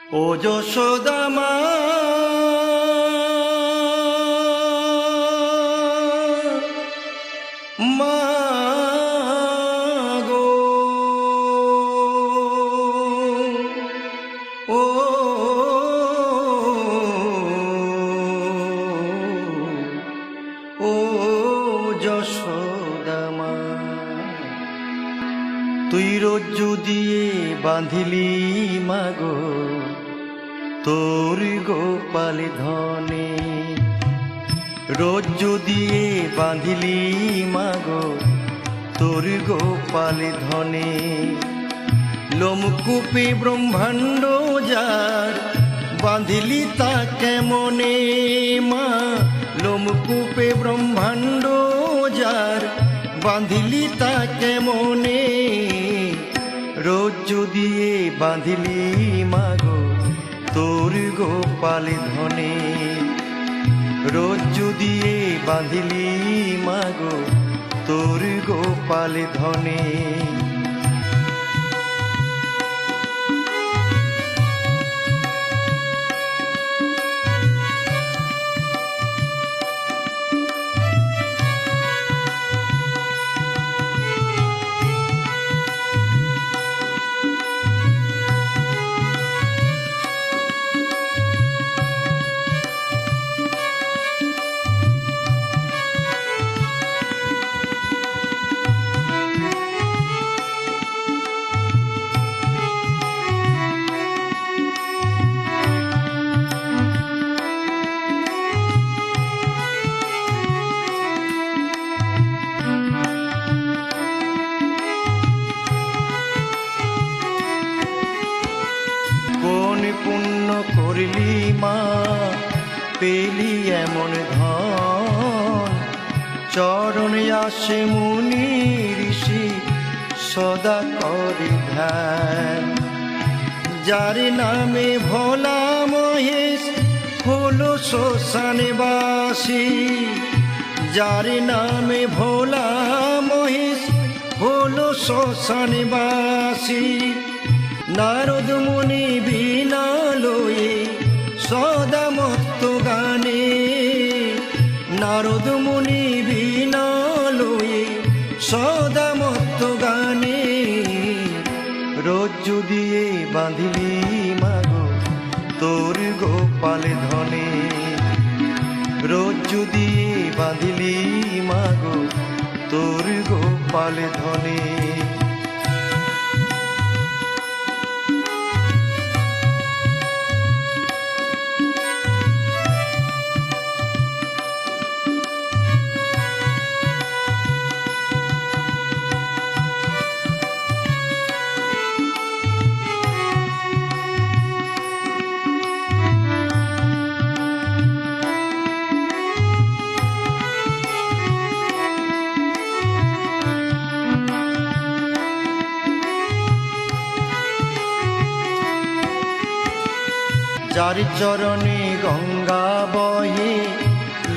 ও যশোদা মা, মা গো, ও ও যশোদা মা, তুই রজ্জু দিয়ে বাঁধিলি মাগো তোর গোপাল ধনে, রজ্জু দিয়ে বাঁধিলি মাগো তোর গোপাল ধনে। লোমকূপে ব্রহ্মাণ্ড যার বাঁধিলি তা কেমনে মা, লোমকূপে ব্রহ্মাণ্ড যার বাঁধিলি তা কেমনে, রজ্জু দিয়ে বাঁধিলি মাগো তোর গোপাল ধনে, রজ্জু দিয়ে বাঁধিলি মাগো তোর গোপাল ধনে। কোন পুণ্য করলি মা পেলি এমন ধন, চরণে আসে মুনি ঋষি সদা করে ধ্যান, যার নামে ভোলা মহেশ হলো শ্মশানে বাসী, যার নামে ভোলা মহেশ হলো শ্মশানে বাসী। নারদ মুনি বীণা লয়ে সদা মত্ত গানে, নারদ মুনি বীণা লয়ে সদা মত্ত গানে, রজ্জু দিয়ে বাঁধিলি মাগো তোর গোপাল ধনে, রজ্জু দিয়ে বাঁধিলি মাগো তোর গোপাল ধনে। যার চরণে গঙ্গা বহে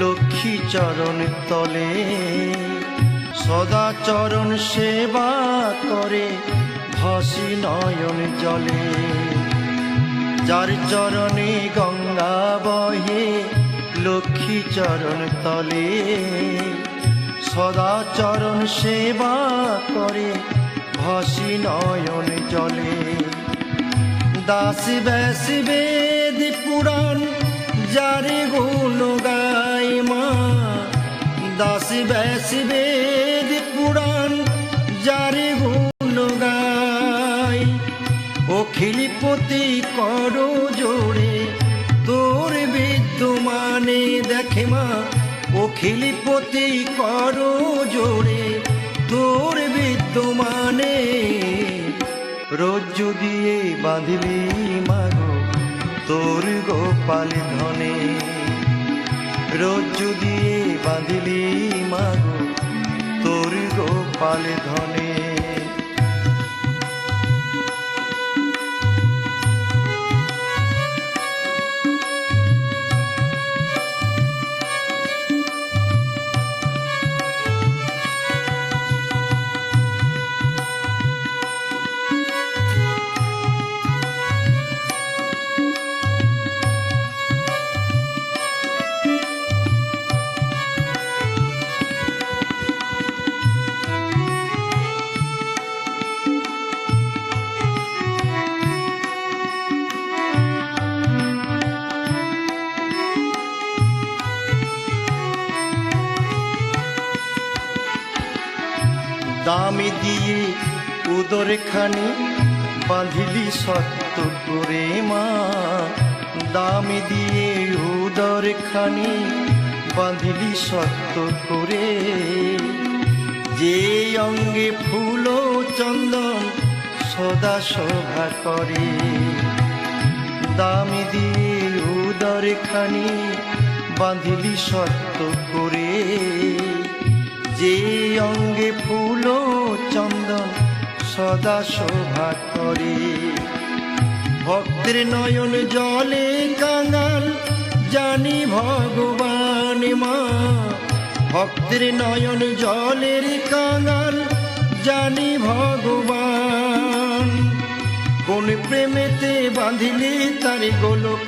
লক্ষ্মী চরণ তলে, সদা চরণ সেবা করে ভাসি নয়ন জলে, যার চরণে গঙ্গা বহে লক্ষ্মী চরণ তলে, সদা চরণ সেবা করে ভাসি নয়ন জলে। দাস ব্যাস বেদ পুরাণ যারে গুণ গায় মা, দাস ব্যাস বেদ পুরাণ যারে গুণ গায়, অখিলপতি করো জোড়ে তোর বিদ্যমানে দেখে মা, অখিলপতি করো জোড়ে তোর বিদ্যমানে, রজ্জু দিয়ে বাঁধিলি মাগো তোর গোপাল ধনে, রজ্জু দিয়ে বাঁধিলি মাগো তোর গোপাল ধনে। উদর খানি বাঁধিলি শক্ত করে মা, দাম দিয়ে উদর খানি বাঁধিলি শক্ত করে। যে অঙ্গে ফুল চন্দন সদা শোভা করে, দাম দিয়ে উদর খানি বাঁধিলি শক্ত করে। যে অঙ্গে ফুল চন্দন সদা শোভা করে। ভক্তের নয়ন জলে কাঙাল জানি ভগবান মা, ভক্তের নয়ন জলের কাঙাল জানি ভগবান। কোন প্রেমেতে বাঁধিলে তার গোলক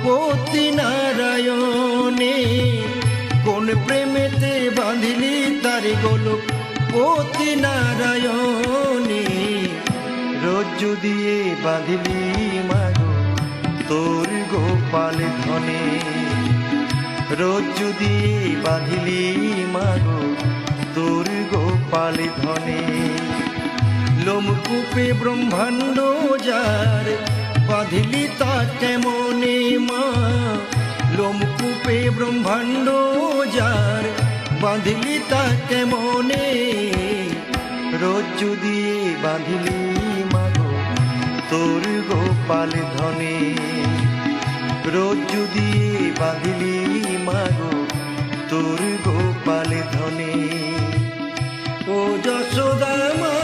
পতি নারায়ণে, কোন প্রেমেতে বাঁধিলে তার গোলক পতি নারায়ণে। রজ্জ দিয়ে বাঁধিলি মাগো তোর গোপাল ধনে, রজ্জ দিয়ে বাঁধিলি মাগো তোর গোপাল ধনে। লোমকূপে ব্রহ্মাণ্ড যার বাঁধিলি তা কেমনে মা, লোমকূপে ব্রহ্মাণ্ড যার বাঁধিলি তা কেমনে। রজ্জু দিয়ে বাঁধিলি মাগো তোর গোপাল ধনে, রজ্জু দিয়ে বাঁধিলি মাগো তোর গোপাল ধনে। ও যশোদা মা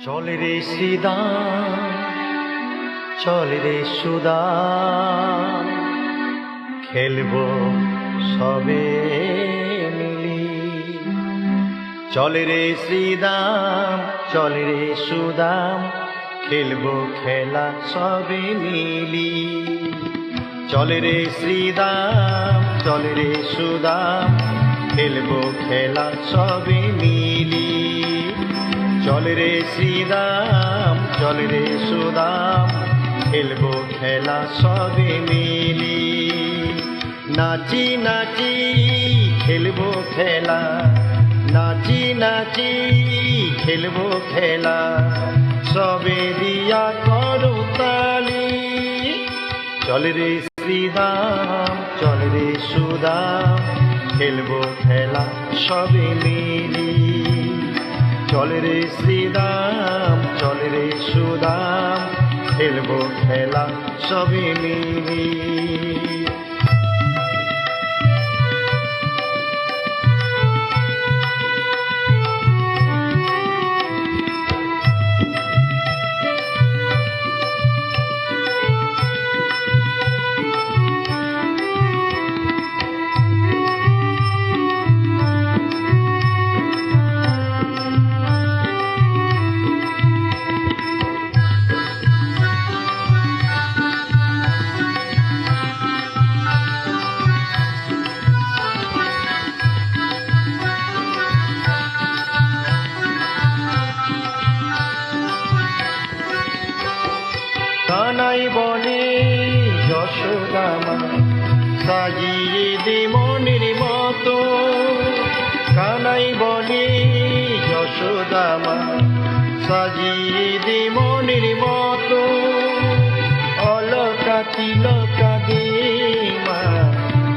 চল রে শ্রীদাম চল রে সুদাম, খেলবো সবে মিলি। চল রে শ্রীদাম চল রে সুদাম, খেলবো খেলা সবে মিলি। চল রে শ্রীদাম চল রে সুদাম, খেলবো খেলা সবে মিলি। চল রে শ্রীদাম চল রে সুদাম, খেলবো খেলা সবে মিলি। নাচি নাচি খেলবো খেলা, নাচি নাচি খেলবো খেলা, সবে দিয়া করো তালি। চল রে শ্রীদাম চল রে সুদাম, খেলবো খেলা সবে মিলি। চল রে শ্রীদাম চল রে সুদাম, খেলবো খেলা সবে মিলি। কানাই বলে যশোদা মা, সাজিয়ে দে মনের মতো। কানাই বলে যশোদা মা, সাজিয়ে দে মনের মতো। অলকা তিলকা দে মা,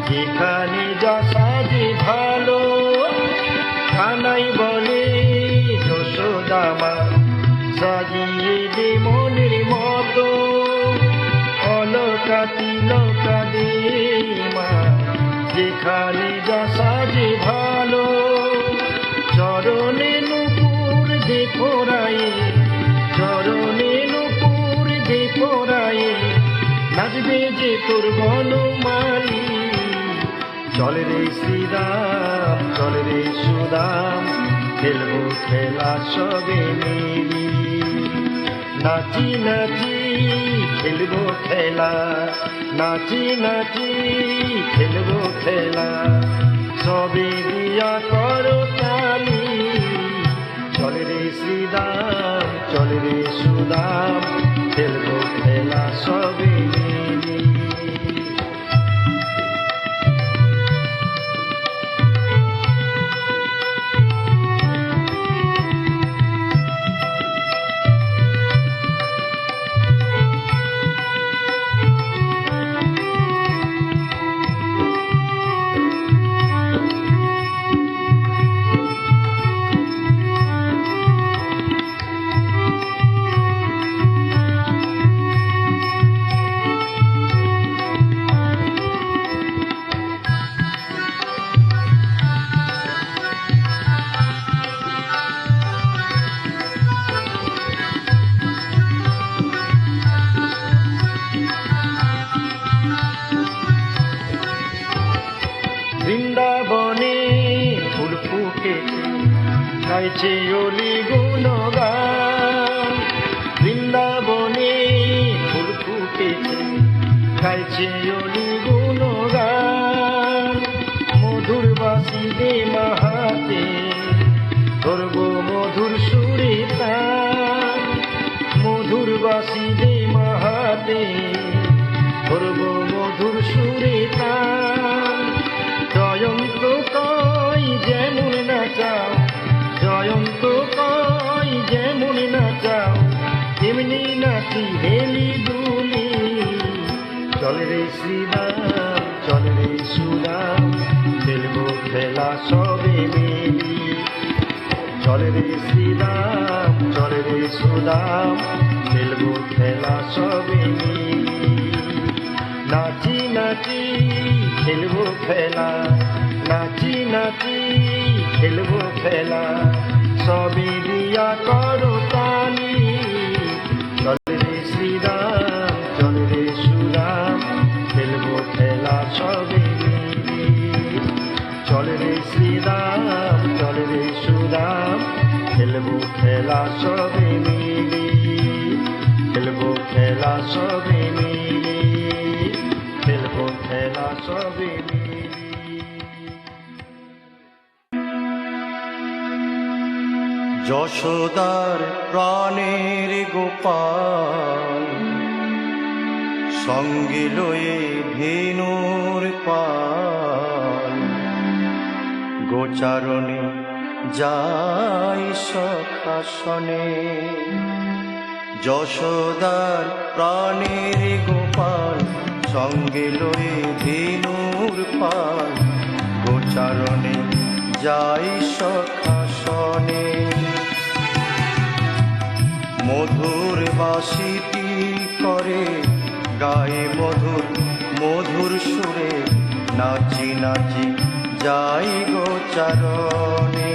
যেখানে যা সাজে ভালো। কানাই বলে যশোদা মা, সাজিয়ে দে মনের মতো। অলকা তিলকা দে মা, যেখানে যা সাজে ভালো। চরণে নুপুর দে ফোরায়ে, চরণে নুপুর দে ফোরায়ে, নাচবে যে তোর বনমালী। চল রে শ্রীরাম চল রে সুদাম, খেলবো খেলা সবে মিলি। নাচি নাচি খেলবো খেলা, নাচি নাচি খেলবো খেলা, সবে দিয়া করো তালি। চলে রে শ্রীদাম, চলে রে সুদাম, খেলবো খেলা সবে মিলি। বৃন্দাবনে ফুল ফুটেছে, গাইছে অলি গুণগান। বৃন্দাবনে ফুল ফুটেছে, গাইছে অলি গুণগান। মধুর বাসি দে মাহাতে, ধরব মধুর সুরে তান। মধুর বাসি দে মাহাতে, ধরব মধুর সুরে তান। জয়ন্ত কই যেমন নাচাও, জয়ন্ত কই যেমন নাচাও, তেমনি নাচি হেলি দুলি। চলে রে শ্রীদাম, চলে রে সুদাম, খেলবো খেলা সবে মিলি। চলে রে শ্রীদাম, চলে রে সুদাম, খেলবো খেলা সবে মিলি। নাচি নাচি খেলবো খেলা, নাচি নাচি খেলবো খেলা, সবে দিয়া করো তালি। চলে রে শ্রীরাম, চলে রে সুরাম, খেলবো খেলা সবে মিলি। চলে রে শ্রীরাম, চলে রে সুরাম, খেলবো খেলা সবে মিলি। খেলবো খেলা সবে মিলি, খেলবো খেলা সবে মিলি। যশোদার প্রাণের গোপাল, সঙ্গে লয়ে ধেনুর পাল। গোচারণে যাই সখাসনে, যশোদার প্রাণের গোপাল, সঙ্গে লয়ে ধেনুর পাল। গোচারণে যাই সখাসনে, মধুর বাঁশিটি করে গায়ে মধুর মধুর সুরে, নাচি নাচি যাই গোচারণে।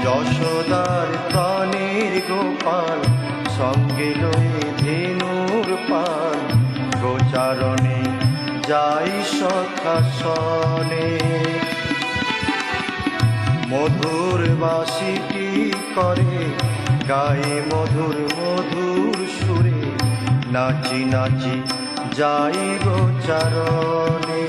যশোদার প্রাণের গোপাল, সঙ্গে লয়ে ধেনুর পাল। গোচারণে যাই সখাসনে, মধুর বাঁশিটি করে গায়ে মধুর মধুর সুরে, নাচি নাচি যাই গোচারণে।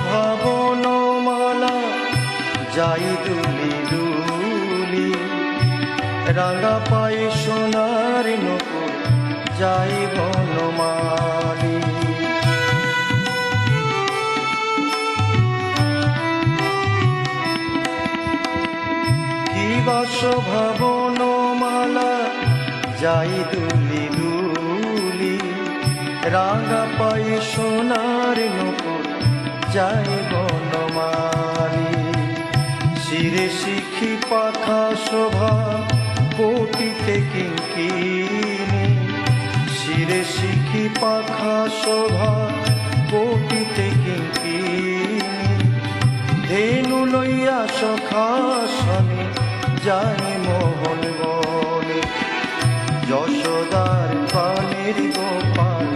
ভাবন মালা যাই দুলি দুলি, রাঙা পায়ে সোনার নকুর যাই বনমালি। কি বাস ভাবন মালা যাই দুলি দুলি, রাঙা পায়ে সোনার নকুর যাই বনমালি। শিরে শিখি পাখা শোভা কোটিতে কিঙ্কিনি, শিরে শিখি পাখা শোভা কোটিতে কিঙ্কিনি, ধেনু লইয়া সখাসনে যাই মোহন বনে, যশোদার পানের গোপাল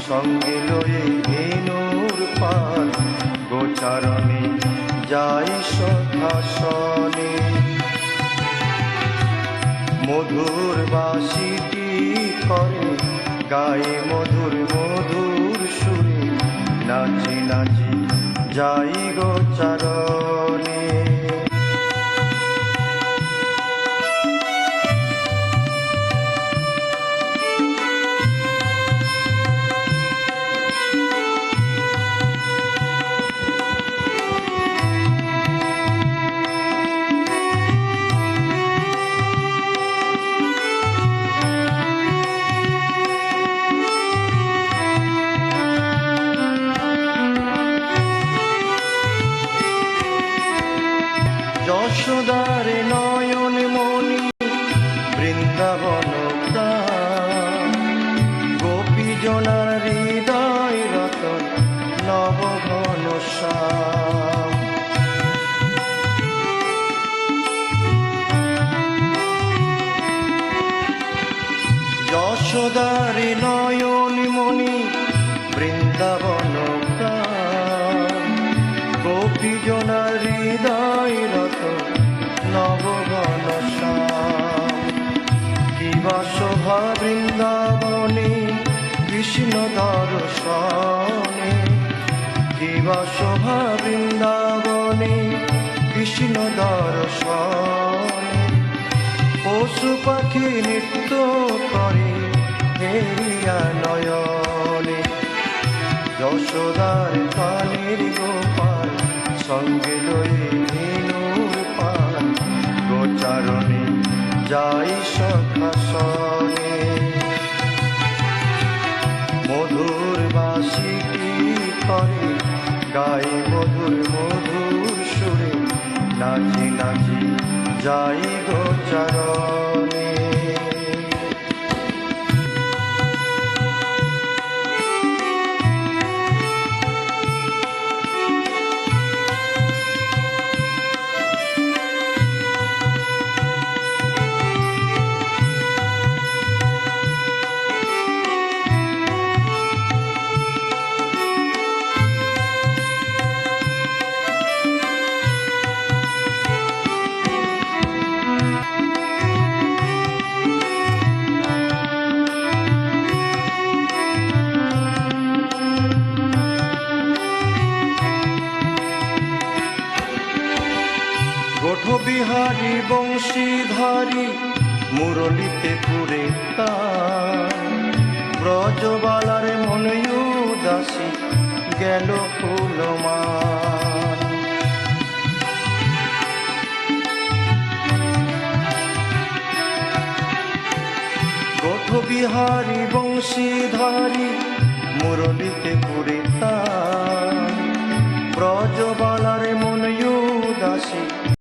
সঙ্গে লয়ে ধেনুর পাল, গোচারণে যাই সখাসনে। মধুর বাঁশিটি করে গায়ে মধুর মধুর সুরে, নাচি নাচি যাই গোচারণে। যশোদার নয়ন মণি বৃন্দাবন প্রাণ, গোপী জনার হৃদয় রতন নবঘন শ্যাম। যশোদার নয়ন মণি বৃন্দাবন প্রাণ, গোপী জনার হৃদয় রতন নবঘন শ্যাম। কিবা শোভা বৃন্দাবনে কৃষ্ণ দর্শনে, কিবা শোভা বৃন্দাবনে কৃষ্ণ দর্শনে, পশু পাখি নৃত্য করে হেরিয়া নয়নে, যশোদার পানের গোপাল সঙ্গে লয়ে ধেনুর পাল, গোচারণে যাই সখাসনে। মধুর বাঁশিটি করে গায়ে মধুর মধুর সুরে, নাচি নাচি যাই গোচারণে। বিহারী বংশীধারী মুরলিতে পুরে তার, ব্রজবালার মনে উদাসী গেল ফুলমান। বিহারী বংশীধারী মুরলিতে পুরে তার, ব্রজবালার মন উদাসী